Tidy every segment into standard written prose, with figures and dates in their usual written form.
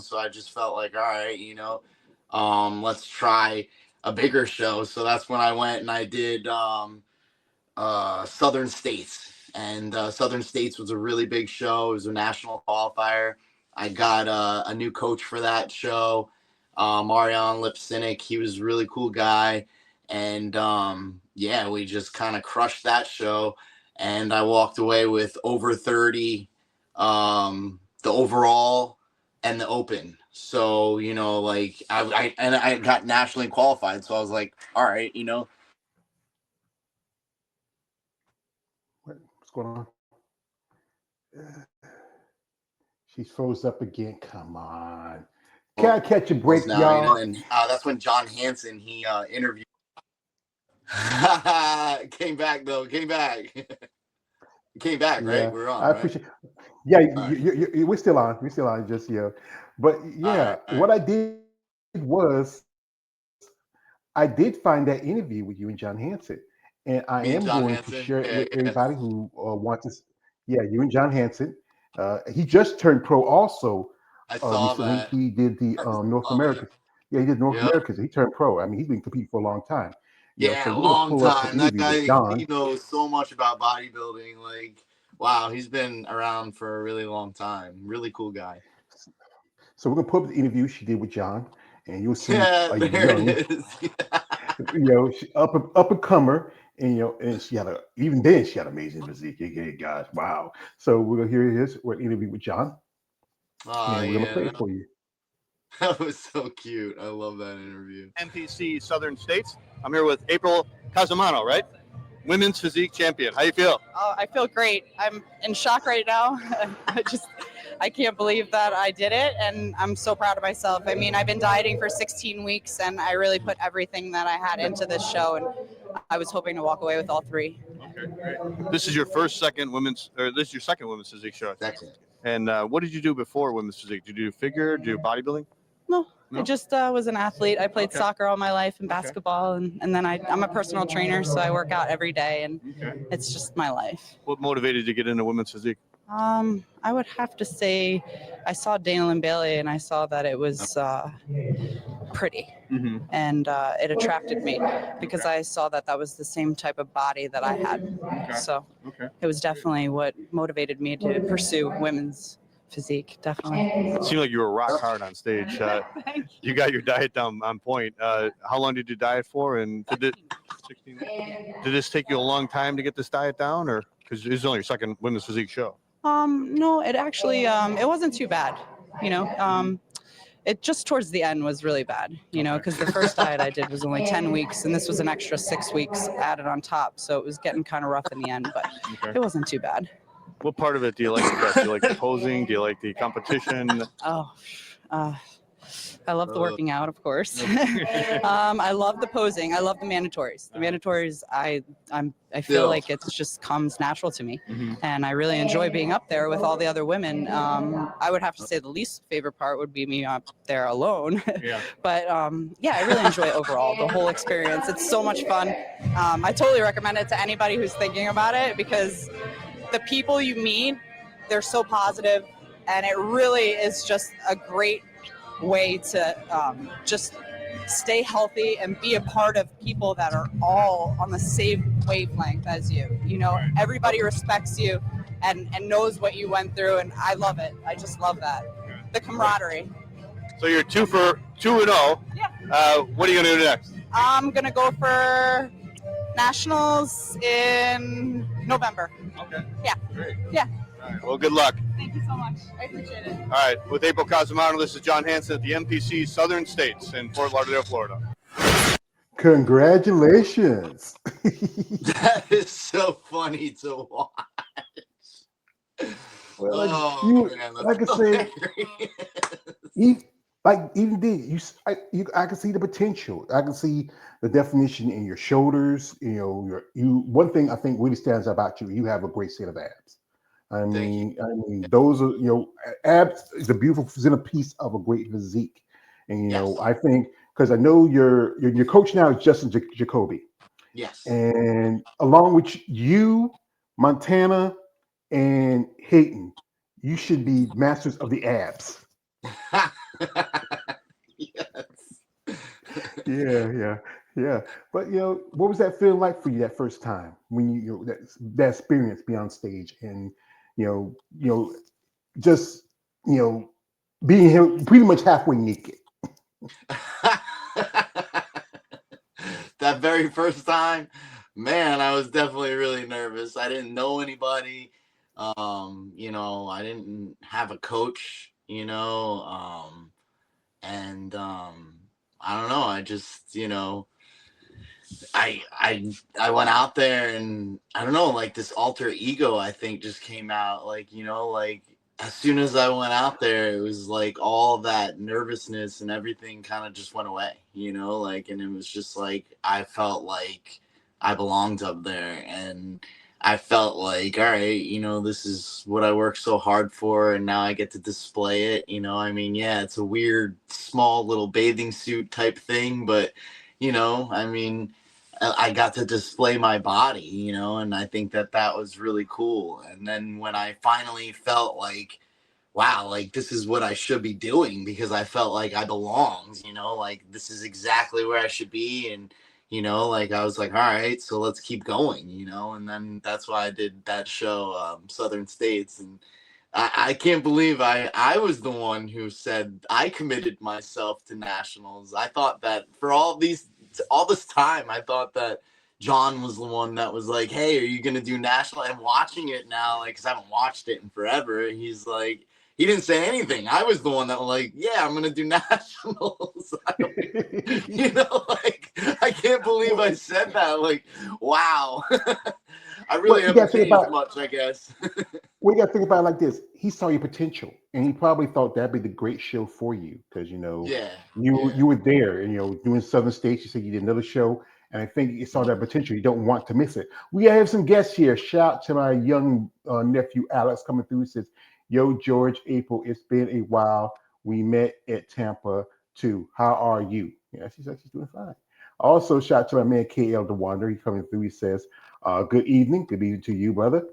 So I just felt like, all right, let's try a bigger show. So that's when I went and I did Southern States. And Southern States was a really big show. It was a national qualifier. I got a new coach for that show, Marion Lipsinick. He was a really cool guy. And yeah, we just kind of crushed that show. And I walked away with over 30, the overall and the open. So, like I got nationally qualified. So I was like, all right, What's going on? She's froze up again. Come on. Can I catch a break, now, y'all? and that's when John Hansen, he interviewed. Came back, though. Came back. Came back, right? Yeah, We're on, I right? appreciate. Yeah, All right. we're still on. We're still on. Just but yeah, All right. what I did was I did find that interview with you and John Hansen, and I Me and am John going to Hansen. share it Yeah, with yeah. everybody who wants to. Yeah, you and John Hansen. He just turned pro also I saw recently. that. He did the I North love it. America. Yeah, he did North Yep. Americas. He turned pro. I mean, he's been competing for a long time. Yeah, So we're gonna long pull up the time. That interview with guy, John. he knows so much about bodybuilding. Like, wow, he's been around for a really long time. Really cool guy. So we're gonna pull up the interview she did with John, and you'll see Yeah, a there it young, is. she, up and comer, and and she had even then she had amazing physique. Okay, guys, wow. So we're gonna hear his interview with John, Oh, and we're gonna play yeah. it for you. That was so cute. I love that interview. NPC Southern States. I'm here with April Cosimano, right? Women's physique champion. How you feel? Oh, I feel great. I'm in shock right now. I can't believe that I did it, and I'm so proud of myself. I mean, I've been dieting for 16 weeks, and I really put everything that I had into this show, and I was hoping to walk away with all three. Okay, great. This is your second women's physique show. Second. And what did you do before women's physique? Did you do figure? Did you do bodybuilding? No, No? I just was an athlete. I played Okay. soccer all my life and basketball, and then I'm a personal trainer, so I work out every day, and it's just my life. What motivated you to get into women's physique? I would have to say I saw Dana and Bailey, and I saw that it was pretty, and it attracted me because I saw that was the same type of body that I had. So it was definitely what motivated me to pursue women's physique, definitely. It seemed like you were rock hard on stage. You got your diet down on point. How long did you diet for? And did this take you a long time to get this diet down, or because this is only your second women's physique show? No, it actually it wasn't too bad. It just towards the end was really bad, because the first diet I did was only 10 weeks, and this was an extra 6 weeks added on top. So it was getting kind of rough in the end, but it wasn't too bad. What part of it do you like the best? Do you like the posing? Do you like the competition? I love the working out, of course. I love the posing. I love the mandatories. The mandatories, I feel like it just comes natural to me, and I really enjoy being up there with all the other women. I would have to say the least favorite part would be me up there alone. But yeah, I really enjoy overall the whole experience. It's so much fun. I totally recommend it to anybody who's thinking about it, because the people you meet, they're so positive, and it really is just a great way to just stay healthy and be a part of people that are all on the same wavelength as you. Everybody respects you and knows what you went through, and I love it. I just love that. The camaraderie. So you're 2-0. Yeah. What are you gonna do next? I'm gonna go for nationals in November. Okay. Yeah. Great. Yeah. All right. Well, good luck. Thank you so much. I appreciate it. All right. With April Cosimano, this is John Hansen at the NPC Southern States in Fort Lauderdale, Florida. Congratulations. That is so funny to watch. Well, like I said, even then, I can see the potential. I can see the definition in your shoulders. One thing I think really stands out about you. You have a great set of abs. I mean, those are abs is a beautiful centerpiece of a great physique. And I think because I know your coach now is Justin Jacoby. Yes. And along with you, Montana, and Hayton, you should be masters of the abs. Yes. Yeah. But what was that feeling like for you that first time when that experience be on stage and you know, you know, just you know, being here pretty much halfway naked. That very first time, man, I was definitely really nervous. I didn't know anybody. I didn't have a coach, and I don't know. I just, I went out there and I don't know, like this alter ego I think just came out, like, like as soon as I went out there, it was like all that nervousness and everything kind of just went away, like, and it was just like I felt like I belonged up there, and I felt like, all right, this is what I worked so hard for, and now I get to display it. I mean, yeah, it's a weird small little bathing suit type thing, but I mean, I got to display my body, and I think that was really cool. And then when I finally felt like, wow, like this is what I should be doing, because I felt like I belonged, like this is exactly where I should be. And, like I was like, all right, so let's keep going, and then that's why I did that show, Southern States. And I can't believe I was the one who said I committed myself to nationals. I thought that for all this time, I thought that John was the one that was like, hey, are you going to do national? And watching it now, like, because I haven't watched it in forever, he's like, he didn't say anything. I was the one that was like, yeah, I'm going to do nationals. Like, I can't believe I said that. Like, wow. I really haven't changed much, I guess. We got to think about it like this. He saw your potential, and he probably thought that'd be the great show for you because you were there, and doing Southern States. You said you did another show, and I think you saw that potential. You don't want to miss it. We have some guests here. Shout out to my young nephew Alex coming through. He says, "Yo, George, April, it's been a while. We met at Tampa too. How are you?" Yeah, she's doing fine. Also, shout out to my man KL the Wander. He coming through. He says, "Good evening. Good evening to you, brother."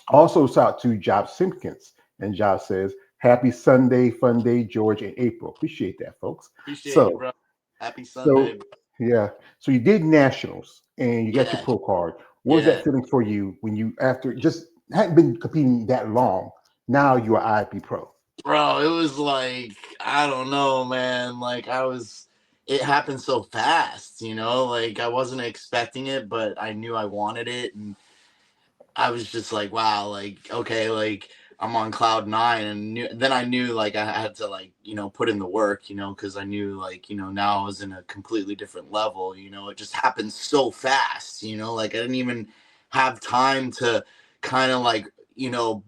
Also, shout out to Job Simpkins. And Job says, happy Sunday, fun day, George and April. Appreciate that, folks. Appreciate it, bro. Happy Sunday. Yeah. So you did nationals and you got your pro card. What was that feeling for you when you, after just hadn't been competing that long, now you are IFBB pro? Bro, it was like, I don't know, man. Like it happened so fast, like I wasn't expecting it, but I knew I wanted it. And I was just like, wow, like, okay, like I'm on cloud nine. And then I knew like I had to like, put in the work, because I knew like, now I was in a completely different level, it just happened so fast, like I didn't even have time to kind of like,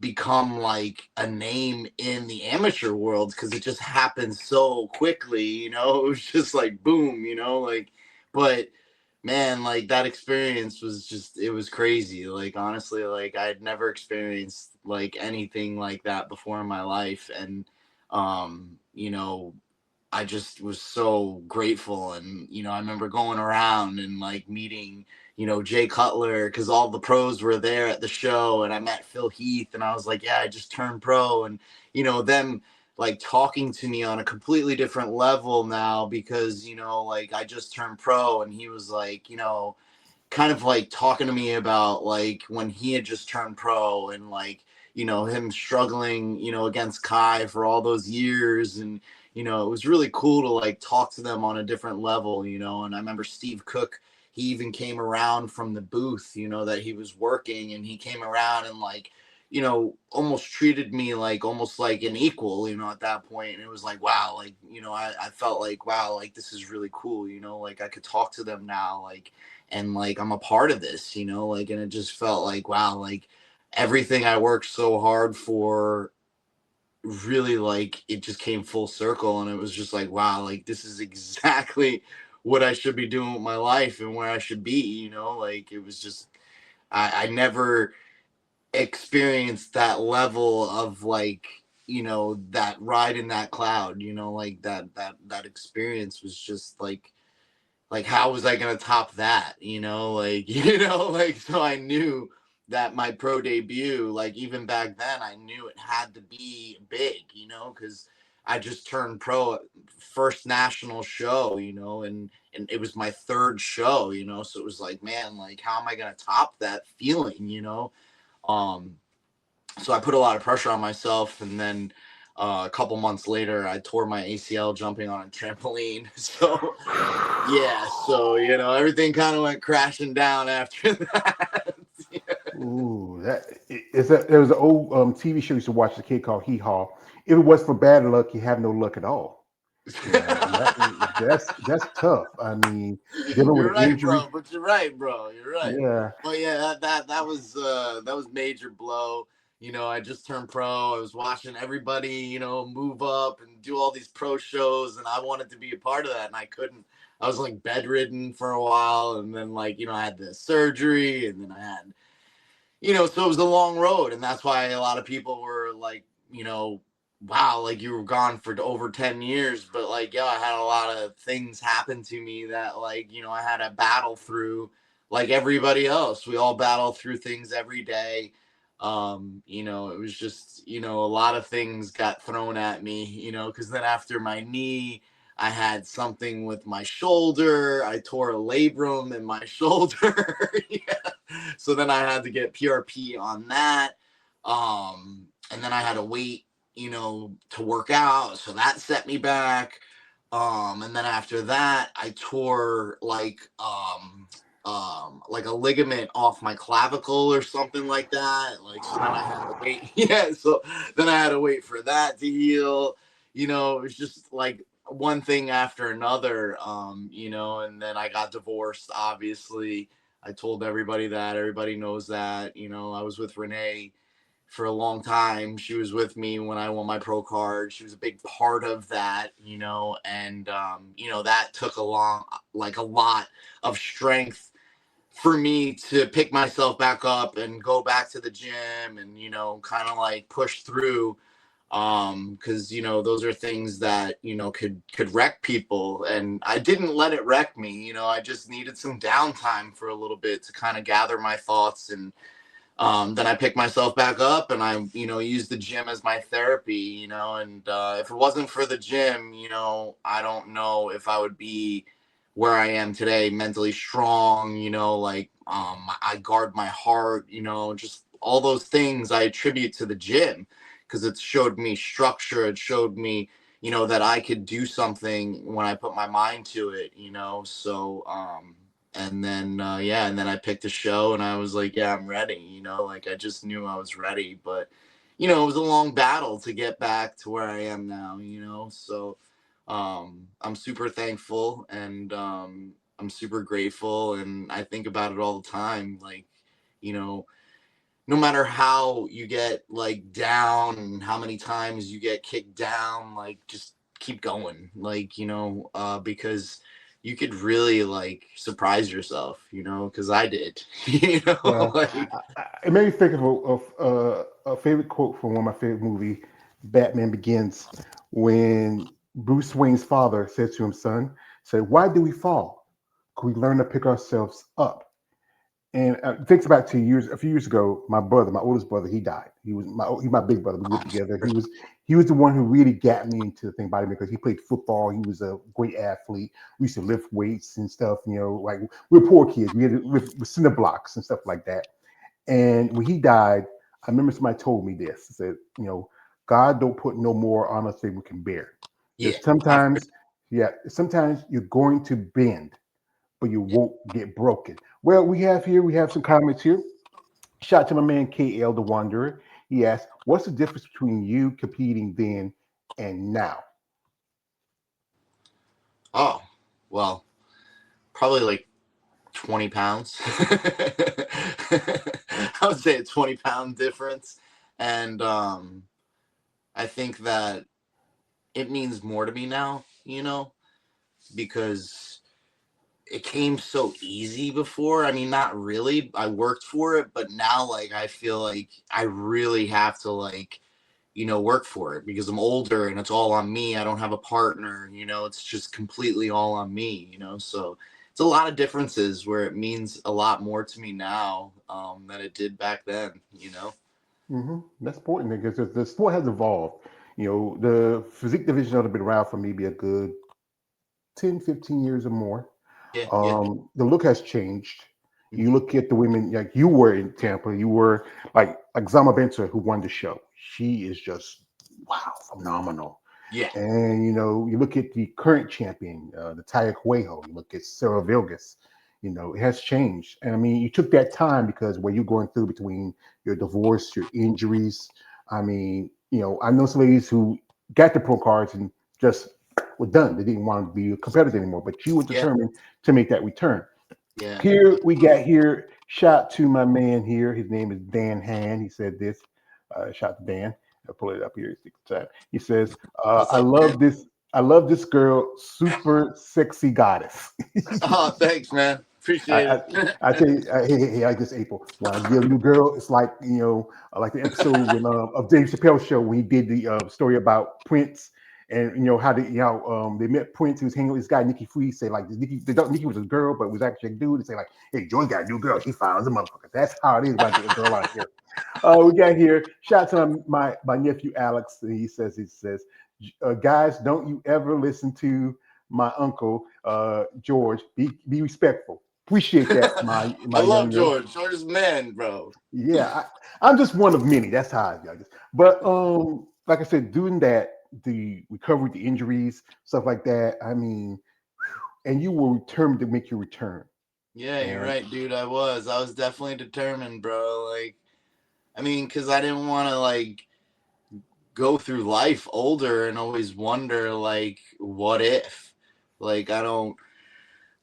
become like a name in the amateur world, because it just happened so quickly, it was just like boom, like, but man, like that experience was just, it was crazy. Like honestly, like I had never experienced like anything like that before in my life. And I just was so grateful. And I remember going around and like meeting Jay Cutler, because all the pros were there at the show, and I met Phil Heath, and I was like, yeah, I just turned pro. And them like talking to me on a completely different level now, because like I just turned pro, and he was like, kind of like talking to me about like when he had just turned pro, and like him struggling against Kai for all those years. And it was really cool to like talk to them on a different level. And I remember Steve Cook, he even came around from the booth that he was working, and he came around and like almost treated me like almost like an equal, at that point. And it was like, wow, like, I felt like, wow, like this is really cool, like I could talk to them now, like, and like I'm a part of this, like, and it just felt like, wow, like everything I worked so hard for really, like, it just came full circle. And it was just like, wow, like this is exactly what I should be doing with my life and where I should be, like it was just, I never experienced that level of like that ride in that cloud, like that experience was just like how was I gonna top that, like like, so I knew that my pro debut, like even back then, I knew it had to be big, because I just turned pro at first national show, you know, and it was my third show, you know, so it was like, man, like, how am I going to top that feeling, you know? So I put a lot of pressure on myself, and then a couple months later, I tore my ACL jumping on a trampoline. So yeah, so you know, everything kind of went crashing down after that. Yeah. Ooh, there was an old TV show I used to watch, a kid called Hee Haw. If it was for bad luck, you have no luck at all. You know, and that's tough. I mean, dealing with You're an right, injury. bro. But you're right, bro. You're right. Yeah. But yeah, that was major blow. You know, I just turned pro. I was watching everybody, you know, move up and do all these pro shows, and I wanted to be a part of that, and I couldn't. I was like bedridden for a while, and then like, you know, I had the surgery, and then I had, you know, so it was a long road, and that's why a lot of people were like, you know, wow, like you were gone for over 10 years, but like, yeah, I had a lot of things happen to me that, like, you know, I had to battle through like everybody else. We all battle through things every day. You know, it was just, you know, a lot of things got thrown at me, you know, because then after my knee, I had something with my shoulder. I tore a labrum in my shoulder. Yeah. So then I had to get PRP on that. And then I had to wait, you know, to work out. So that set me back. And then after that, I tore like a ligament off my clavicle or something like that. Like, so then I had to wait. Yeah. So then I had to wait for that to heal. You know, it was just like one thing after another. You know, and then I got divorced, obviously. I told everybody that. Everybody knows that. You know, I was with Renee for a long time. She was with me when I won my pro card. She was a big part of that, you know, and you know, that took a lot of strength for me to pick myself back up and go back to the gym and, you know, kind of like push through, because you know, those are things that, you know, could wreck people, and I didn't let it wreck me. You know, I just needed some downtime for a little bit to kind of gather my thoughts, and then I picked myself back up, and I, you know, used the gym as my therapy, you know, and if it wasn't for the gym, you know, I don't know if I would be where I am today, mentally strong, you know, like I guard my heart, you know, just all those things I attribute to the gym, because it showed me structure. It showed me, you know, that I could do something when I put my mind to it, you know. So and then yeah, and then I picked a show, and I was like, yeah, I'm ready, you know, like I just knew I was ready. But you know, it was a long battle to get back to where I am now, you know. So I'm super thankful, and I'm super grateful, and I think about it all the time. Like, you know, no matter how you get like down and how many times you get kicked down, like just keep going, like, you know, because you could really like surprise yourself, you know, because I did. You know, Well, like, it made me think of a favorite quote from one of my favorite movie, Batman Begins, when Bruce Wayne's father said to him, "Son, said, why do we fall? Could we learn to pick ourselves up?" And thinks about a few years ago, my brother, my oldest brother, he died. He my big brother. We lived together. He was the one who really got me into the thing about him, because he played football. He was a great athlete. We used to lift weights and stuff. You know, like we were poor kids. We had to lift cinder blocks and stuff like that. And when he died, I remember somebody told me this. He said, you know, God don't put no more on us than we can bear. yeah, There's sometimes, yeah, sometimes you're going to bend, but you won't get broken. Well, we have some comments here. Shout out to my man KL the Wanderer. He asked, what's the difference between you competing then and now? oh, well, probably like 20 pounds. I would say a 20-pound difference. And I think that it means more to me now, you know, because it came so easy before. I mean, not really. I worked for it, but now, like, I feel like I really have to, like, you know, work for it, because I'm older and it's all on me. I don't have a partner, you know, it's just completely all on me, you know. So it's a lot of differences where it means a lot more to me now than it did back then, you know. That's important, because the sport has evolved. The physique division ought to be around for maybe a good 10, 15 years or more. Yeah, yeah. The look has changed. You Mhm. look at the women like you were in Tampa. You were like Zama Benta, who won the show. She is just wow, phenomenal. Yeah, And you look at the current champion, the Taya Cuejo. You look at Sarah Vilgas. It has changed. And I mean, you took that time because what you're going through between your divorce, your injuries. I mean, I know some ladies who got the pro cards and just were done. They didn't want to be competitors anymore. But you were yeah, determined to make that return. yeah. Here we got here. Shout to my man here. His name is Dan Han. He said this. Shout to Dan. I'll pull it up here. He says, What's "I up, love man? this. I love this girl. Super sexy goddess." Oh, thanks, man. I, Appreciate I, it. I tell you, hey, I like this April. When I get a new girl, it's like like the episode when of Dave Chappelle show when he did the story about Prince and how they met Prince. He was hanging with this guy Nikki Free. Say like Nikki was a girl, but was actually a dude. And say like, hey, Joey got a new girl. She finds a motherfucker. That's how it is when I get a girl out here. We got here. Shout out to my nephew Alex. He says, guys, don't you ever listen to my uncle George. Be respectful. Appreciate that, I my love younger. George. George is man, bro. Yeah, I'm just one of many. That's how I judge it. But like I said, doing that, the recovery, the injuries, stuff like that. I mean, and you were determined to make your return. Yeah, you're And right, dude. I was definitely determined, bro. Like, I mean, because I didn't want to like go through life older and always wonder like, what if? Like, I don't.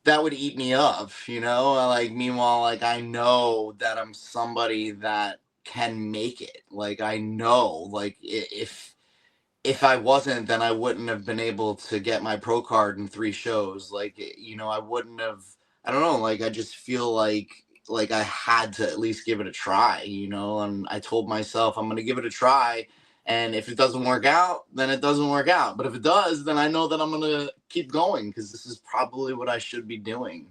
That would eat me up, you know. Like, meanwhile, like I know that I'm somebody that can make it. Like, I know, like if I wasn't, then I wouldn't have been able to get my pro card in 3 shows. Like, I wouldn't have. I don't know. Like, I just feel like I had to at least give it a try. And I told myself I'm gonna give it a try. And if it doesn't work out, then it doesn't work out. But if it does, then I know that I'm gonna keep going because this is probably what I should be doing.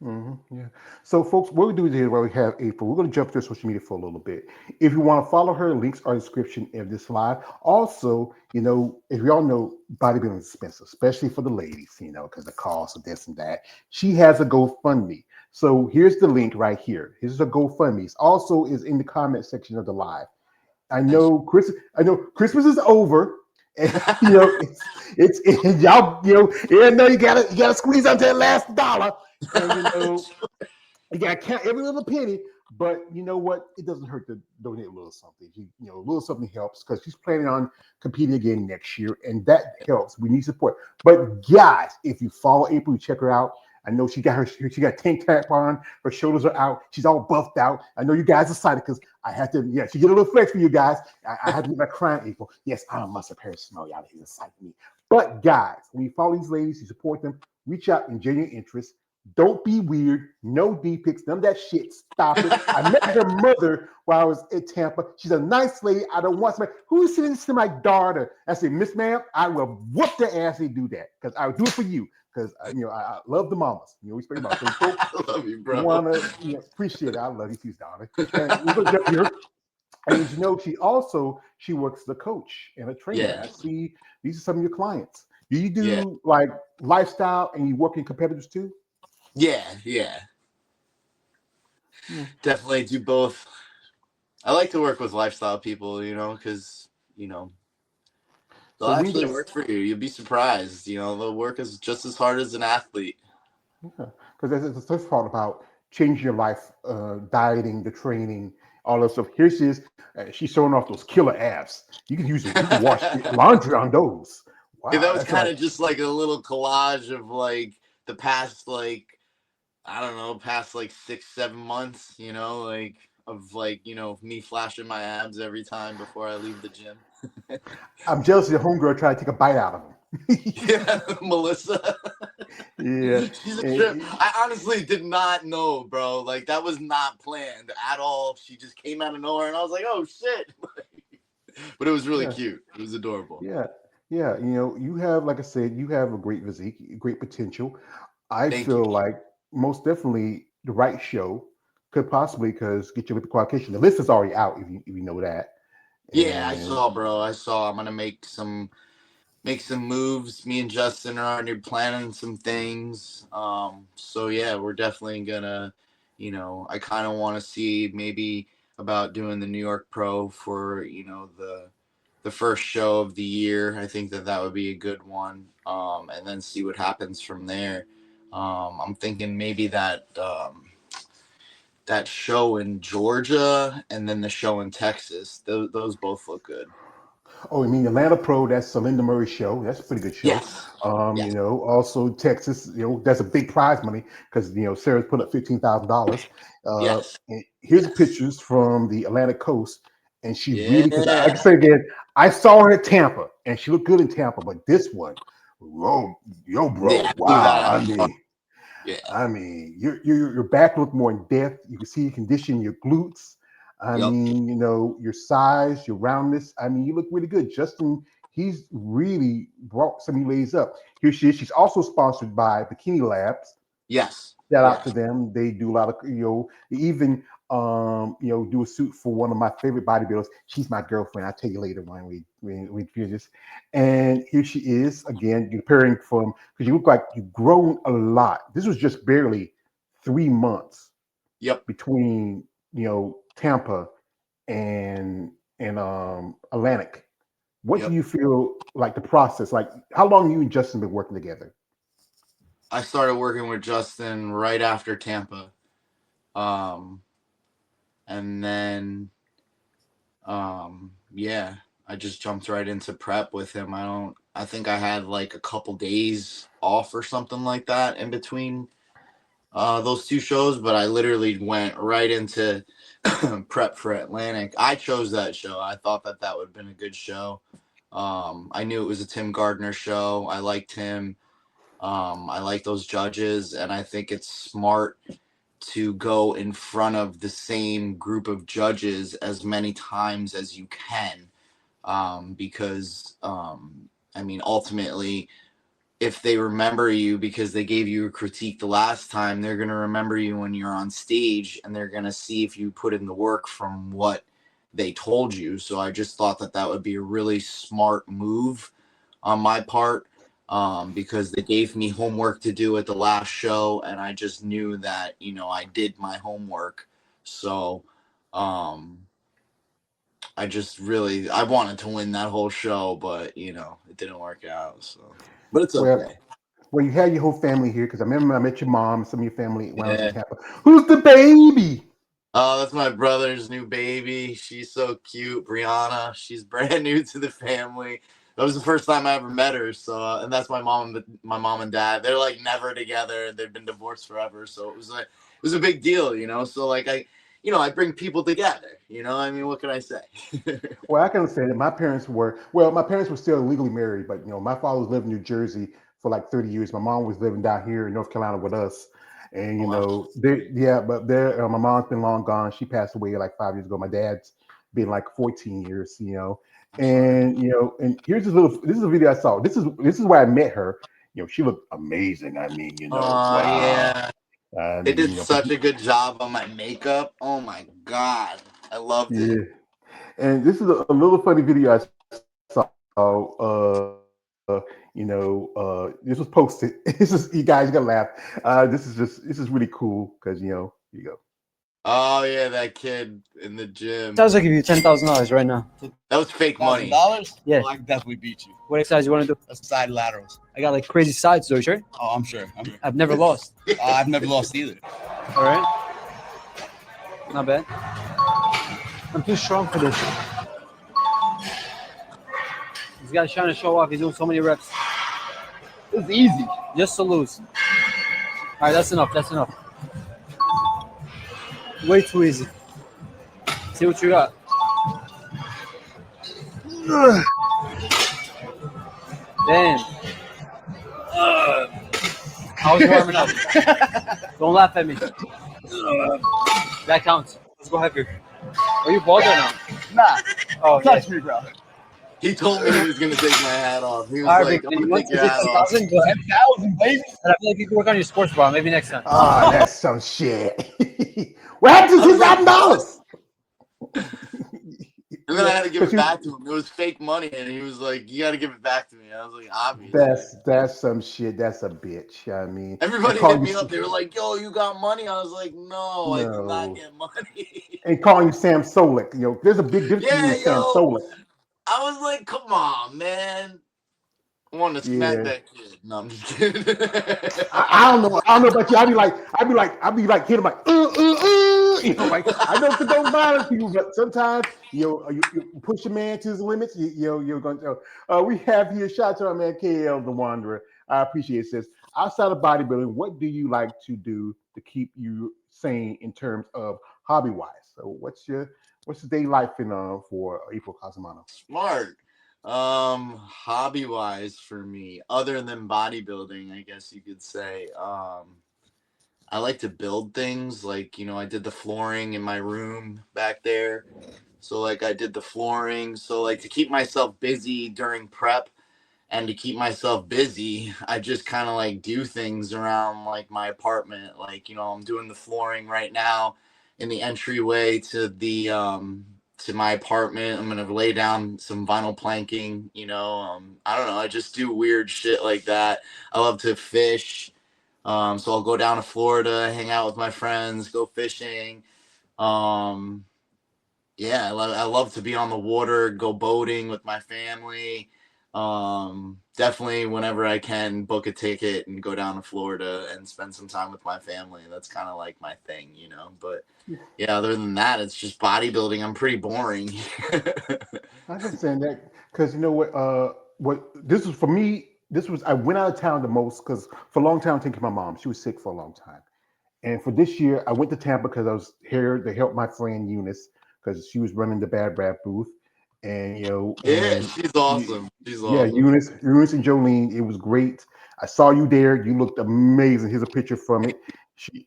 yeah. So, folks, what we do here, while we have April, we're going to jump to social media for a little bit. If you want to follow her, links are in the description of this live. Also, if you all know, bodybuilding is expensive, especially for the ladies, because the cost of this and that. She has a GoFundMe. So here's the link right here. Here's a GoFundMe. It also is in the comment section of the live. I Nice. know Christmas is over. And y'all, you gotta squeeze out that last dollar. And you gotta count every little penny. But you know what? It doesn't hurt to donate a little something. A little something helps because she's planning on competing again next year, and that helps. We need support. But guys, if you follow April, you check her out. I know she got tank top on, her shoulders are out, she's all buffed out. I know you guys are excited because I had to, she get a little flex for you guys. I had to get my crown April. Yes, I'm a muscle pair smell. Y'all he's excited me. But guys, when you follow these ladies, you support them, reach out in genuine interest. Don't be weird. No D pics. None of that shit. Stop it. I met her mother while I was in Tampa. She's a nice lady. I don't want somebody who's sitting to my daughter. I said, Miss Ma'am, I will whoop their ass if they do that because I would do it for you. Because I love the mamas. Respect them. So folks, I love you, bro. wanna appreciate it. I love you too, darling. And we're gonna jump here. And she works as a coach and a trainer. Yeah, I see these are some of your clients. Do you yeah, do like lifestyle and you work in competitors too? yeah. Definitely do both. I like to work with lifestyle people, because they'll So we actually just work for you. You'll be surprised. They'll work as just as hard as an athlete. because that's the first part about changing your life, dieting, the training, all that stuff. Here she is. She's showing off those killer abs. You can wash laundry on those. Yeah, Wow, that was that's kind like of just like a little collage of like the past, like, I don't know, past like 6, 7 months, like of like, me flashing my abs every time before I leave the gym. I'm jealous of your homegirl trying to take a bite out of them. Yeah, Melissa. Yeah. She's a trip. I honestly did not know, bro. Like, that was not planned at all. She just came out of nowhere and I was like, oh shit. But it was really Yeah. cute. It was adorable. Yeah. Yeah. You have, like I said, you have a great physique, great potential. I Thank you. feel like most definitely the right show could possibly because get you with the qualification. The list is already out if you know that. Yeah, I And saw, bro. I saw. I'm gonna make some moves. Me and Justin are already planning some things. So yeah, we're definitely gonna, I kind of want to see maybe about doing the New York Pro for, the first show of the year. I think that that would be a good one. And then see what happens from there. I'm thinking maybe that show in Georgia and then the show in Texas. Those both look good. oh, I mean Atlanta Pro, that's a Linda Murray show. That's a pretty good show. Yes. Yes. Also Texas, that's a big prize money because Sarah's put up $15,000. Yes. And here's the Yes. pictures from the Atlantic coast, and she really, because I can Yeah. say again, I saw her at Tampa, and she looked good in Tampa, but this one, whoa, yo, bro, Yeah. Blew wow. that out of the park. Yeah. I mean, your back look more in depth. You can see your condition, your glutes. I Yep. mean, your size, your roundness. I mean, you look really good. Justin, he's really brought some lays up. Here she is. She's also sponsored by Bikini Labs. Yes. Shout out Yes. to them. They do a lot of, they even do a suit for one of my favorite bodybuilders. She's my girlfriend. I'll tell you later when we finish this. And here she is again, comparing from, because you look like you've grown a lot. This was just barely 3 months Yep. between Tampa and Atlantic. What Yep. do you feel like the process? Like, how long you and Justin been working together? I started working with Justin right after Tampa. And then yeah, I just jumped right into prep with him. I think I had like a couple days off or something like that in between those two shows, but I literally went right into prep for Atlantic. I chose that show. I thought that that would have been a good show. I knew it was a Tim Gardner show. I liked him. I like those judges, and I think it's smart to go in front of the same group of judges as many times as you can, because I mean, ultimately, if they remember you because they gave you a critique the last time, they're going to remember you when you're on stage, and they're going to see if you put in the work from what they told you. So I just thought that that would be a really smart move on my part, because they gave me homework to do at the last show, and I just knew that, I did my homework. So I wanted to win that whole show, but it didn't work out. So, but it's Well, okay. well, you had your whole family here because I remember I met your mom, some of your family when I was in Yeah. Tampa. Who's the baby? Oh, that's my brother's new baby. She's so cute, Brianna. She's brand new to the family. That was the first time I ever met her. So, and that's my mom and dad. They're like never together. They've been divorced forever. So it was a big deal, So like I bring people together. I mean, what can I say? Well, I can say that my parents were still legally married, but my father was living in New Jersey for like 30 years. My mom was living down here in North Carolina with us. And Wow. my mom's been long gone. She passed away like 5 years ago. My dad's been like 14 years, I'm sorry. and this is a video I saw. This is where I met her. She looked amazing. I mean, Oh wow. yeah. I They mean, did such a good job on my makeup. Oh my God. I loved it. yeah. And this is a little funny video I saw. This was posted. This is, you guys gonna laugh. This is really cool because here you go. Oh yeah, that kid in the gym. Sounds like give you $10,000 right now. That was fake money. $1,000? Yeah. Well, I can definitely beat you. What exercise you want to do? That's side laterals. I got like crazy sides though, sure? Oh, I'm sure. I've never lost. I've never lost either. All right. Not bad. I'm too strong for this. This guy's trying to show off. He's doing so many reps. It's easy. Just to lose. All right, that's enough. That's enough. Way too easy. See what you got. Damn. I was warming up. Don't laugh at me. That counts. Let's go heavier. Are you bald or not? Nah. Oh, Touch me, bro. He told me he was gonna take my hat off. He was All right, like, big "I'm man, gonna you take your hat off." 10,000, go ahead. 10,000, baby. And I feel like you can work on your sports bra. Maybe next time. Ah, that's some shit. What happened to $2,000? And then I had to give it back to him. It was fake money, and he was like, "You got to give it back to me." I was like, "Obviously." That's some shit. That's a bitch. I mean, and Everybody hit calling me you up. They were like, "Yo, you got money?" I was like, "No, I did not no, get money." and calling you Sam Solik. You know, there's a big difference between you Yeah, and Sam yo. Solik. I was like, "Come on, man." I wanted to smack Yeah. that kid. No, I'm just kidding. I don't know. I don't know about you. I'd be like, hit him like, you know, like I don't condone violence, people, but sometimes you push a man to his limits. You're going to. We have here shout out to our man KL the Wanderer. I appreciate it. Says outside of bodybuilding, what do you like to do to keep you sane in terms of hobby wise? So what's the day life in for April Cosimano? Smart. Hobby wise for me, other than bodybuilding, I guess you could say, I like to build things. Like, I did the flooring in my room back there. So like I did the flooring. So like to keep myself busy during prep and to keep myself busy, I just kind of like do things around like my apartment. Like, I'm doing the flooring right now in the entryway to my apartment. I'm gonna lay down some vinyl planking, I don't know, I just do weird shit like that. I love to fish. So I'll go down to Florida, hang out with my friends, go fishing. Um, yeah, I love to be on the water, go boating with my family. Definitely whenever I can book a ticket and go down to Florida and spend some time with my family. That's kind of like my thing, But yeah, other than that, it's just bodybuilding. I'm pretty boring. I can understand that because you know what this was for me. This was I went out of town the most because for a long time taking my mom. She was sick for a long time, and for this year I went to Tampa because I was here to help my friend Eunice because she was running the Bad Rap booth, and Yeah, she's awesome. She's yeah, awesome. Eunice and Jolene. It was great. I saw you there. You looked amazing. Here's a picture from it.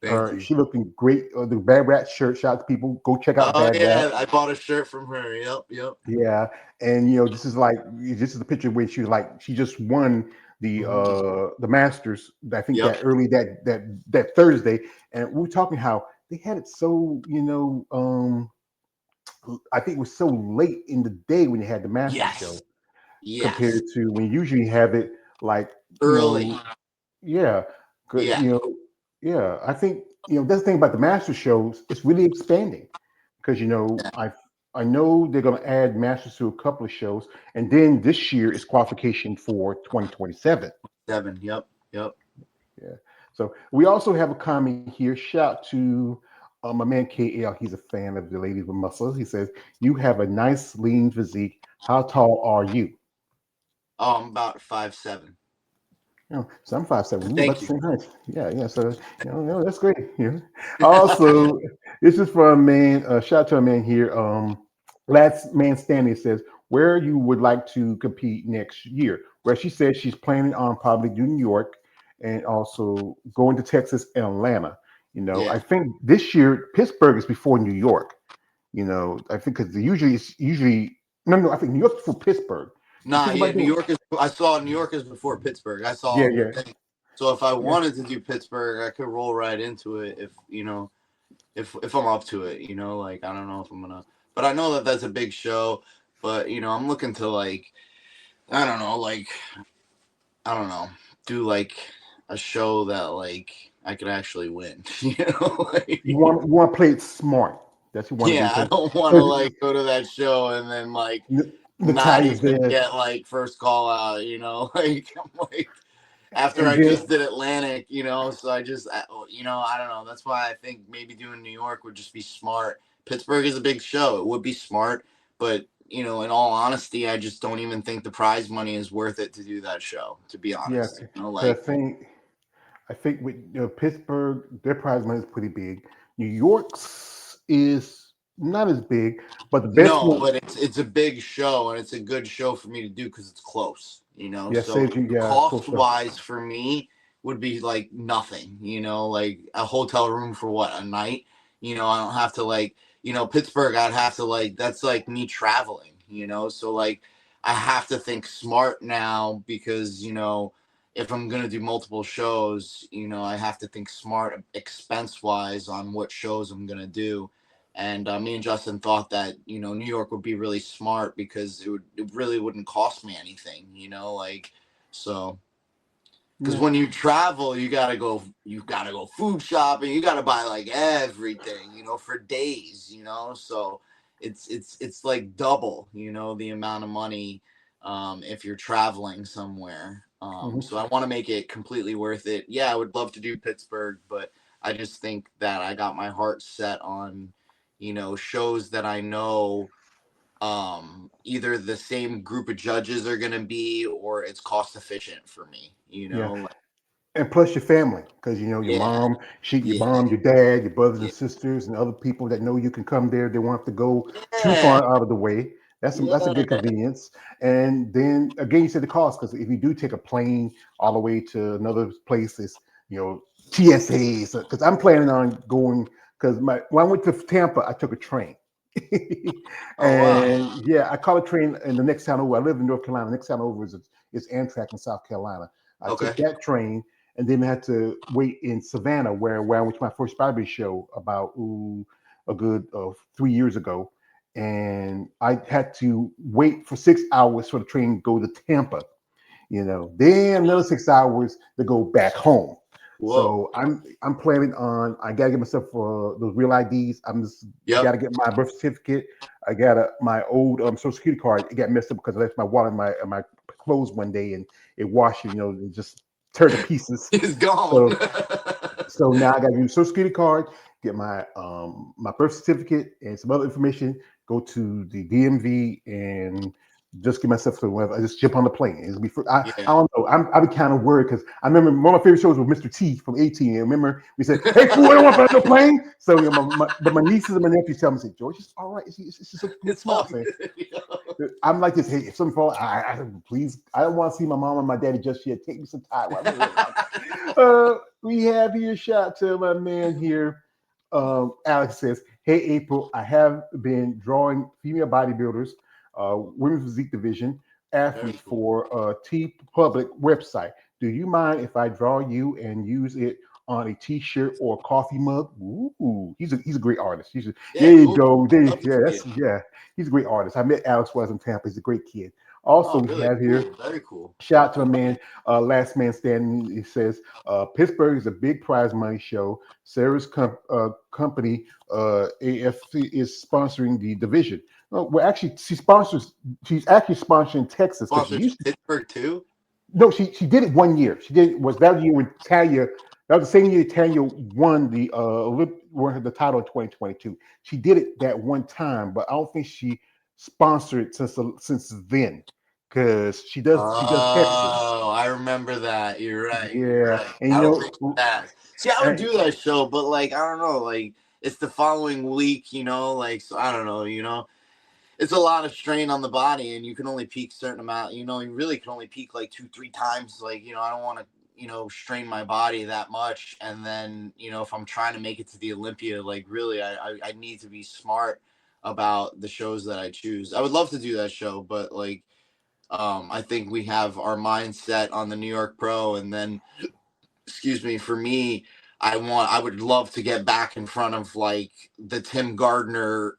Thank you. She looked great. The Bad Rat shirt. Shout out to people. Go check out Oh Bad Rat. yeah, I bought a shirt from her. Yep, yep. Yeah, and this is the picture where she just won the Masters. I think Yep. that early that Thursday, and we were talking how they had it so I think it was so late in the day when they had the Masters show Yes. Yes. compared to when you usually have it like Early. yeah, good, Yeah. yeah. I think that's the thing about the Master shows. It's really expanding because I know they're going to add Masters to a couple of shows, and then this year is qualification for 2027. 7. Yep. Yep. Yeah. So we also have a comment here. Shout to my man KL. He's a fan of the ladies with muscles. He says, "You have a nice lean physique. How tall are you?" Oh, I'm about 5'7". So I'm 5'7". We about Thank the you. same height. Yeah, yeah. So that's great. Yeah. Also, this is for a man. Shout out to a man here. Last man standing says where you would like to compete next year. Where she says she's planning on probably do New York and also going to Texas and Atlanta. I Yeah. think this year Pittsburgh is before New York. I think because usually no. I think New York's before Pittsburgh. You Nah, think yeah, about New that? York is. I saw New York is before Pittsburgh. I Yeah, saw the yeah, thing. So if I yeah. wanted to do Pittsburgh, I could roll right into it if I'm up to it. Like I don't know if I'm gonna, but I know that that's a big show. But I'm looking to like I don't know, like I don't know, do like a show that like I could actually win. You Like, want to play it smart. That's what you want to do yeah, I don't want to because like go to that show and then like not Natalia's even there, get like first call out. Like I'm like after and I then just did Atlantic. So I don't know. That's why I think maybe doing New York would just be smart. Pittsburgh is a big show. It would be smart, but in all honesty, I just don't even think the prize money is worth it to do that show. To be yeah, honest, because like I think with Pittsburgh, their prize money is pretty big. New York's is not as big, but the best no, one, but it's a big show and it's a good show for me to do because it's close. yeah, So saves you, yeah, cost close enough. wise for me would be like nothing. Like a hotel room for what, a night. I don't have to like Pittsburgh. I'd have to like that's like me traveling. So like I have to think smart now because if I'm gonna do multiple shows, I have to think smart expense wise on what shows I'm gonna do And me and Justin thought that, New York would be really smart because it really wouldn't cost me anything, like, so. Because Yeah. when you travel, you gotta go food shopping. You gotta buy like everything, for days, So it's like double, the amount of money, if you're traveling somewhere. So I want to make it completely worth it. Yeah, I would love to do Pittsburgh, but I just think that I got my heart set on, shows that I know either the same group of judges are gonna be or it's cost efficient for me, Yeah. like, And plus your family, because your yeah, mom, your yeah, mom, your dad, your brothers and yeah, sisters, and other people that know you can come there. They won't have to go too yeah, far out of the way. That's a good yeah. convenience. And then again, you said the cost, because if you do take a plane all the way to another place, it's TSAs. Because I'm planning on going. Because when I went to Tampa, I took a train. Oh wow. And yeah, I caught a train in the next town over. I live in North Carolina. The next town over is Amtrak in South Carolina. I Okay. took that train, and then I had to wait in Savannah, where I went to my first Barbie show about a good 3 years ago, and I had to wait for 6 hours for the train to go to Tampa. Then another 6 hours to go back home. Whoa. So I'm planning on. I gotta get myself those real IDs. I'm just Yep. gotta get my birth certificate. I got my old Social Security card. It got messed up because I left my wallet in my clothes one day, and it washed. It just turned to pieces. He's gone. So now I got to use Social Security card, get my birth certificate, and some other information. Go to the DMV and just get myself to whatever. I just jump on the plane. It'll be I Yeah. don't know. I'd be kind of worried because I remember one of my favorite shows was Mr. T from 18. And remember we said, "Hey, fool, I don't want to fly no plane." So but my nieces and my nephews tell me, "Say, George, it's all right. It's just a It's small all thing." good. I'm like this. Hey, if something falls, please. I don't want to see my mom and my daddy just yet. Take me some time. We have here shout to my man here. Alex says, "Hey April, I have been drawing female bodybuilders, women's physique division Very athletes cool. for T Public website. Do you mind if I draw you and use it on a T-shirt or coffee mug?" Ooh, he's a great artist. Yeah, There you cool. go. Love to see it. He's a great artist. I met Alex was in Tampa. He's a great kid. Oh, Also, we really have here. cool. Very cool. Shout out to my man, Last Man Standing. He says, Pittsburgh is a big prize money show. Sarah's company, AFC, is sponsoring the division. No, well, actually, she's actually sponsoring Texas because she Sponsors used to. Pittsburgh too. No, she did it one year. Was that year when Talia. That was the same year Tanya won won the title in 2022. She did it that one time, but I don't think she sponsored since then because she does Texas. Oh, I remember that. You're right. You're Yeah, right. and I don't think that. See, I would and, do that show, but like I don't know, like it's the following week, like so I don't know, it's a lot of strain on the body, and you can only peak certain amount. You really can only peak like 2-3 times. Like I don't want to strain my body that much, and then if I'm trying to make it to the Olympia, like really, I need to be smart about the shows that I choose. I would love to do that show, but like I think we have our mindset on the New York Pro, and then excuse me, for me, I would love to get back in front of like the Tim Gardner,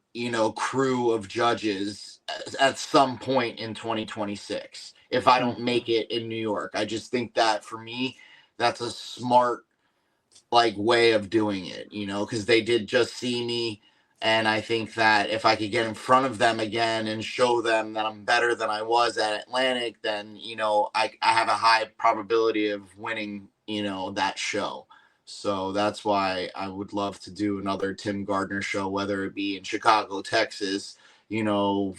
crew of judges at some point in 2026. If I don't make it in New York, I just think that for me, that's a smart like way of doing it, because they did just see me. And I think that if I could get in front of them again and show them that I'm better than I was at Atlantic, then, I have a high probability of winning, that show. So that's why I would love to do another Tim Gardner show, whether it be in Chicago, Texas, you know,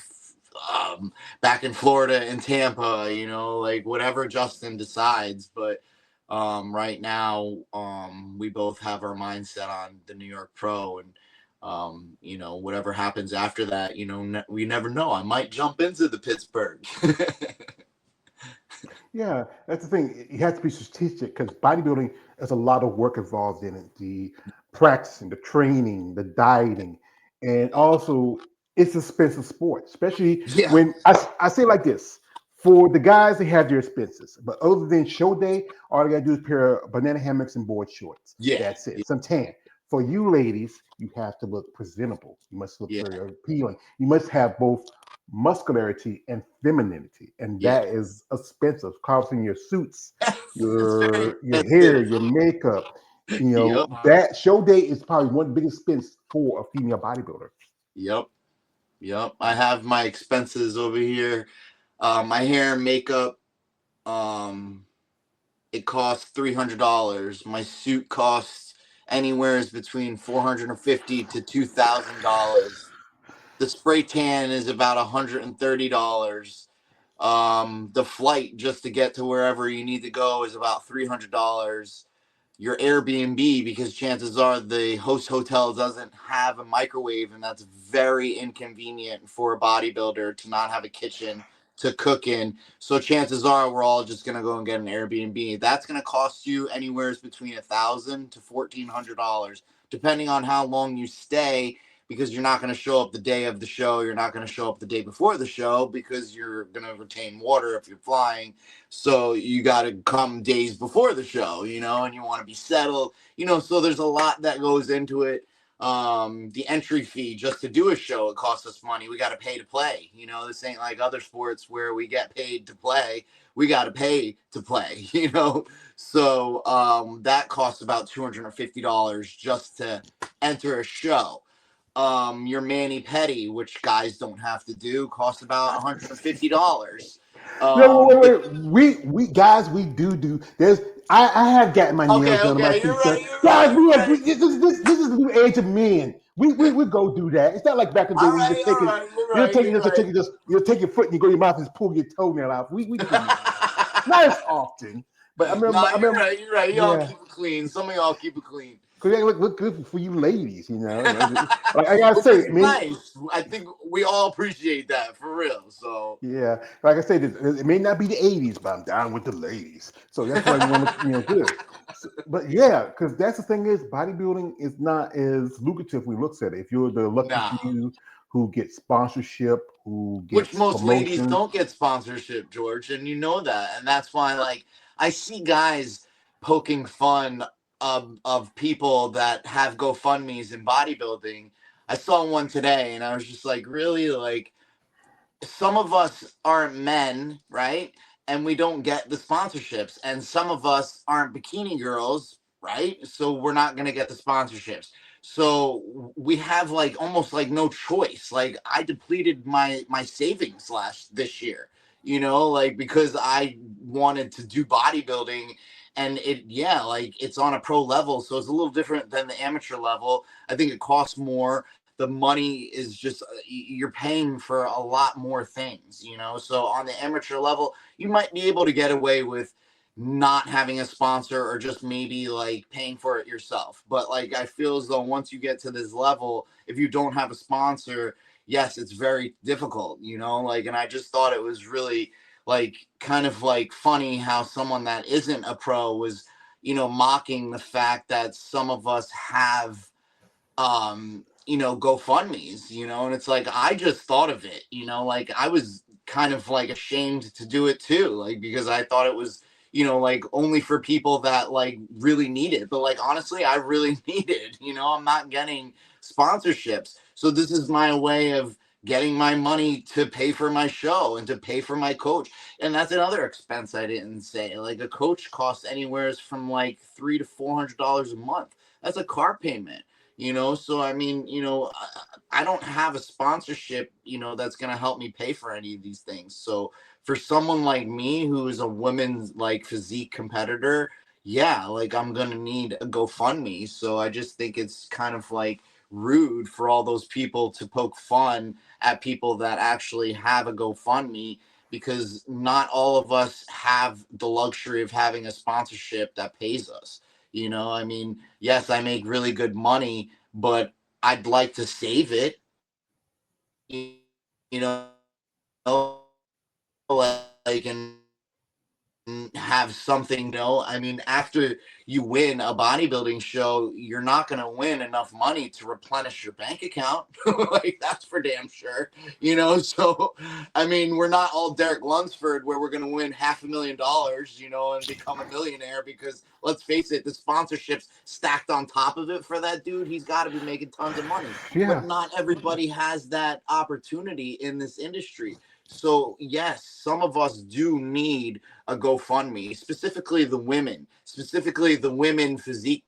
back in Florida and Tampa, like whatever Justin decides. But right now, we both have our mindset on the New York Pro, and whatever happens after that, we never know. I might jump into the Pittsburgh. yeah, that's the thing. You have to be strategic because bodybuilding has a lot of work involved in it. The practicing, the training, the dieting, and also it's an expensive sport, especially Yeah, when I say it like this. For the guys, they have their expenses, but other than show day, all they gotta do is pair of banana hammocks and board shorts. yeah, That's it. Some tan. for you ladies, you have to look presentable. You must look Yeah. very appealing. You must have both muscularity and femininity, and Yeah. that is expensive. Costing your suits, It's very your hair, expensive. your makeup. Yep. That show day is probably one of the biggest expense for a female bodybuilder. Yep. Yep. I have my expenses over here. My hair and makeup, it costs $300. My suit costs anywhere between $450 to $2,000. The spray tan is about $130. The flight just to get to wherever you need to go is about $300. Your Airbnb, because chances are the host hotel doesn't have a microwave, and that's very inconvenient for a bodybuilder to not have a kitchen to cook in. So chances are we're all just gonna go and get an Airbnb. That's gonna cost you anywhere between $1,000 to $1,400, depending on how long you stay, because you're not going to show up the day of the show. You're not going to show up the day before the show because you're going to retain water if you're flying. So you got to come days before the show, and you want to be settled, so there's a lot that goes into it. The entry fee just to do a show, it costs us money. We got to pay to play. This ain't like other sports where we get paid to play. We got to pay to play, So that costs about $250 just to enter a show. Your mani pedi, which guys don't have to do, costs about $150. No, Um, the, we guys, we do. I have gotten my nails done. My okay, you're feet done. right, you're right, Guys, you're right. this is the new age of men. We go do that. It's not like back in the day All when you right, just all take it. right, you're You're right, taking you're just right. take it just you take your foot and you go to your mouth and just pull your toenail out. We do that. Not as often, but Nah, I you're remember, right, you're right. Y'all yeah. keep it clean. Some of y'all keep it clean. Because they look good for you ladies, Like I gotta Which say, is I mean, nice. I think we all appreciate that, for real. So yeah, like I said, it may not be the '80s, but I'm down with the ladies. So that's why you want to, good. So, but yeah, because that's the thing is, bodybuilding is not as lucrative when we look at it. If you're the lucky nah. few who get sponsorship, who Which gets most ladies promotion, don't get sponsorship, George, and you know that. And that's why, like, I see guys poking fun of people that have GoFundMe's in bodybuilding. I saw one today and I was just like, really? Like, some of us aren't men, right? And we don't get the sponsorships. And some of us aren't bikini girls, right? So we're not going to get the sponsorships. So we have like almost like no choice. Like I depleted my savings this year, like because I wanted to do bodybuilding, and like it's on a pro level, so it's a little different than the amateur level. I think it costs more. The money is just you're paying for a lot more things, so on the amateur level you might be able to get away with not having a sponsor or just maybe like paying for it yourself. But like I feel as though once you get to this level, if you don't have a sponsor, yes, it's very difficult, like. And I just thought it was really like kind of like funny how someone that isn't a pro was mocking the fact that some of us have GoFundMe's, and it's like I just thought of it, like I was kind of like ashamed to do it too, like because I thought it was, like only for people that like really need it. But like honestly, I really need it, I'm not getting sponsorships. So this is my way of getting my money to pay for my show and to pay for my coach. And that's another expense I didn't say. Like a coach costs anywhere from like $300 to $400 a month. That's a car payment. So I mean, I don't have a sponsorship, that's going to help me pay for any of these things. So for someone like me who is a women's like physique competitor, yeah, like I'm going to need a GoFundMe. So I just think it's kind of like rude for all those people to poke fun at people that actually have a GoFundMe, because not all of us have the luxury of having a sponsorship that pays us. I mean, yes, I make really good money, but I'd like to save it. You know, like, and have something, I mean, after you win a bodybuilding show, you're not going to win enough money to replenish your bank account. Like, that's for damn sure, so I mean, we're not all Derek Lunsford where we're going to win $500,000, and become a millionaire, because let's face it, the sponsorships stacked on top of it for that dude, he's got to be making tons of money. Yeah. But not everybody has that opportunity in this industry. So yes, some of us do need a GoFundMe, specifically the women physique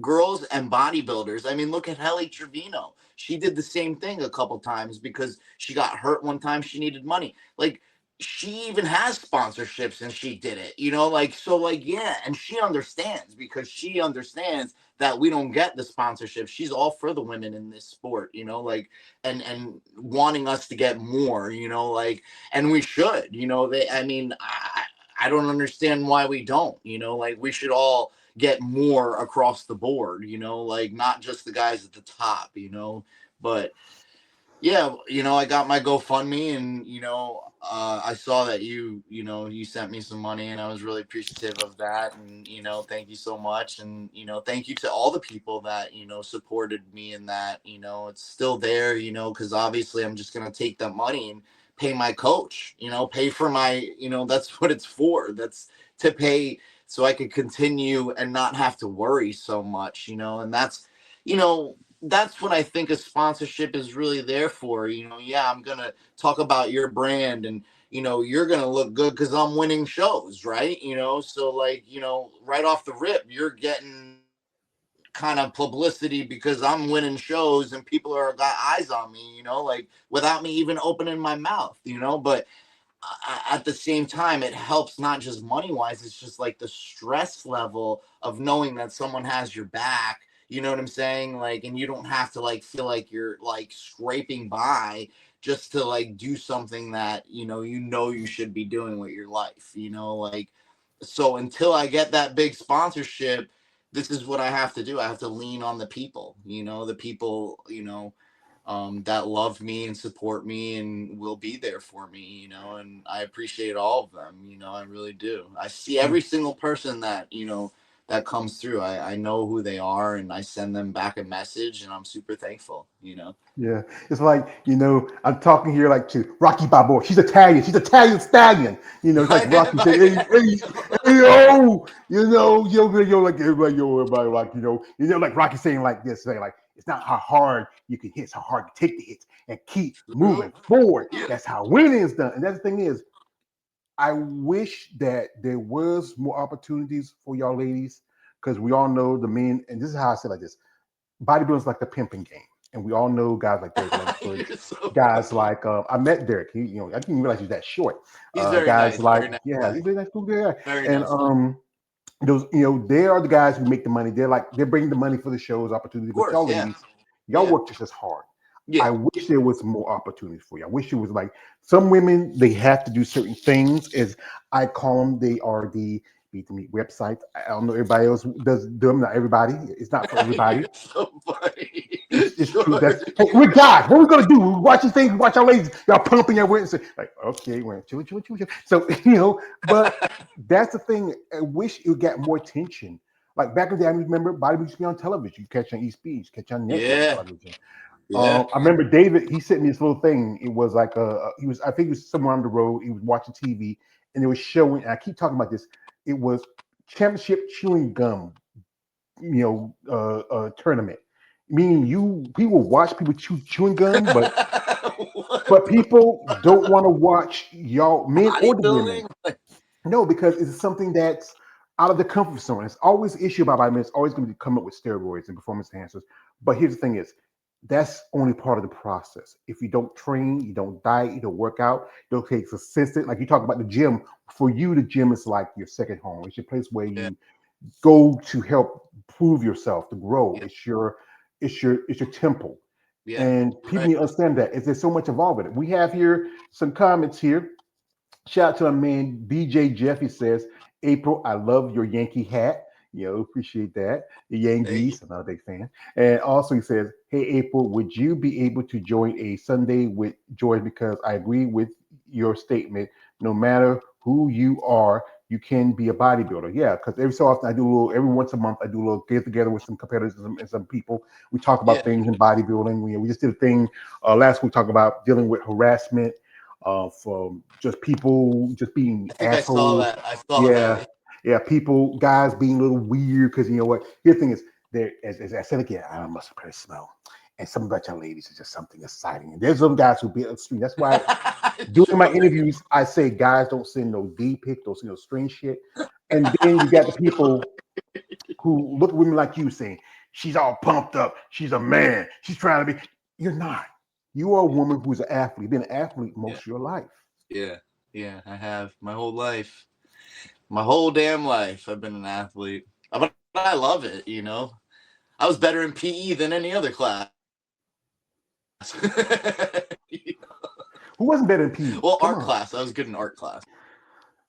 girls and bodybuilders. I mean, look at Helly Trevino. She did the same thing a couple times because she got hurt one time. She needed money. Like, she even has sponsorships and she did it, yeah. And she understands, because she understands that we don't get the sponsorship. She's all for the women in this sport, and wanting us to get more, and we should, I don't understand why we don't, we should all get more across the board, not just the guys at the top, but yeah, I got my GoFundMe, and I saw that you sent me some money, and I was really appreciative of that, and thank you so much, and thank you to all the people that supported me in that. It's still there, because obviously I'm just gonna take that money and pay my coach, pay for my, that's what it's for. That's to pay so I could continue and not have to worry so much, and that's what I think a sponsorship is really there for. Yeah, I'm going to talk about your brand, and, you're going to look good because I'm winning shows, right? So right off the rip, you're getting kind of publicity because I'm winning shows and people are got eyes on me, without me even opening my mouth, but at the same time, it helps not just money wise. It's just like the stress level of knowing that someone has your back. You know what I'm saying? And you don't have to feel like you're scraping by just to do something that, you should be doing with your life, so until I get that big sponsorship, this is what I have to do. I have to lean on the people, the people, that love me and support me and will be there for me, and I appreciate all of them, I really do. I see every single person that, that comes through. I know who they are, and I send them back a message, and I'm super thankful, Yeah, it's like, I'm talking here like to Rocky Balboa. She's Italian. She's Italian stallion. It's like Rocky saying, hey, yo, like everybody, like, like Rocky saying like this, saying like, it's not how hard you can hit, it's how hard you take the hits and keep moving forward. That's how winning is done. And that's the thing is, I wish that there was more opportunities for y'all ladies, because we all know the men, and this is how I say like this: bodybuilding is like the pimping game, and we all know guys like Derek Lunsford, so guys like I met Derek. He, I didn't realize he's that short. He's very guys nice, like very nice yeah, guy. he's a very nice cool guy. Very And nice. those they are the guys who make the money. They're bringing the money for the shows, opportunity. But y'all Yeah. ladies, y'all Yeah. work just as hard. Yeah. I wish there was more opportunities for you. I wish it was like some women, they have to do certain things. As I call them, they are the Beat the Meat websites. I don't know everybody else does them. Not everybody. It's not for everybody. You're so funny. It's true. That's hey, we're guys. What are we gonna do? We watch these things. Watch our ladies. Y'all pumping your wings. Like, okay, we're chill. So but that's the thing. I wish it would get more attention. Like back in the day, I remember bodybuilding used to be on television. You catch on ESPN, catch on network television. Yeah. I remember David. He sent me this little thing. It was like he was. I think it was somewhere on the road. He was watching TV, and it was showing. And I keep talking about this. It was championship chewing gum, tournament. Meaning people watch people chewing gum, but people don't want to watch y'all men or the women. No, because it's something that's out of the comfort zone. It's always an issue about vitamins. It's always going to come up with steroids and performance enhancers. But here's the thing: is that's only part of the process. If you don't train, you don't diet, you don't work out, you don't take consistent. Like you talk about the gym. For you, the gym is like your second home. It's your place where you go to help prove yourself, to grow. It's your temple. And people need to understand that. There's so much involved with it. We have here some comments here. Shout out to our man BJ Jeff. He says, April, I love your Yankee hat. Appreciate that. The Yankees, I'm not a big fan. And also he says, hey April, would you be able to join a Sunday with George? Because I agree with your statement. No matter who you are, you can be a bodybuilder. Yeah, because every so often every once a month, I do a little get together with some competitors and some people. We talk about things in bodybuilding. We just did a thing last week talking about dealing with harassment from just people just being I think assholes. I saw Yeah, that. yeah, people, guys being a little weird because you know what? Here's the thing is, there, as I said again, I must have smell. And some about y'all ladies is just something exciting. And there's some guys who be upstream. That's why during my interviews, I say guys don't send no D pic, don't send no string shit. And then you got the people who look at women like you saying, she's all pumped up, she's a man, she's trying to be. You're not. You are a woman who's an athlete. You've been an athlete most of your life. Yeah, I have my whole life. My whole damn life, I've been an athlete. But I love it, you know. I was better in PE than any other class. Who wasn't better in PE? Well, Come art on. class. I was good in art class.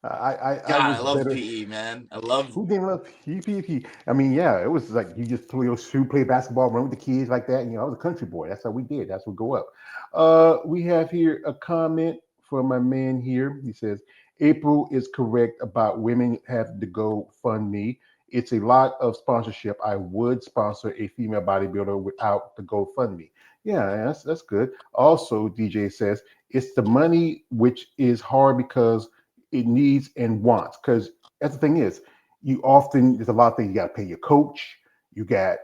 I love better. PE, man. I love. Who didn't love PE? I mean, yeah, it was like you just play basketball, run with the kids like that. You know, I was a country boy. That's how we did. That's what we go up. We have here a comment from my man here. He says, April is correct about women have to go fund me. It's a lot of sponsorship. I would sponsor a female bodybuilder without the GoFundMe. Yeah, that's good. Also, DJ says it's the money which is hard because it needs and wants. Because that's the thing is, there's a lot of things you got to pay your coach. You got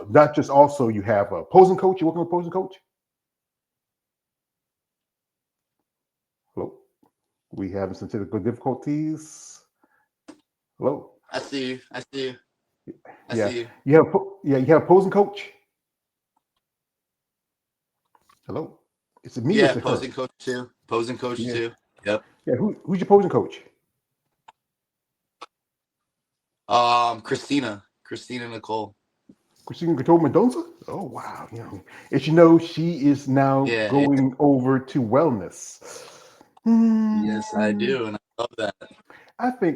not just also you have a posing coach. You working with a posing coach? Hello, we having some technical difficulties. Hello. I see you. I see you. I Yeah, see you. you have a posing coach. Hello, it's me. Yeah, Or posing coach too. Posing coach yeah. too. Yep. Yeah, who's your posing coach? Christina Nicole. Christina Couture Mendoza? Oh wow, as you know, she is now going over to wellness. Yes, I do, and I love that. I think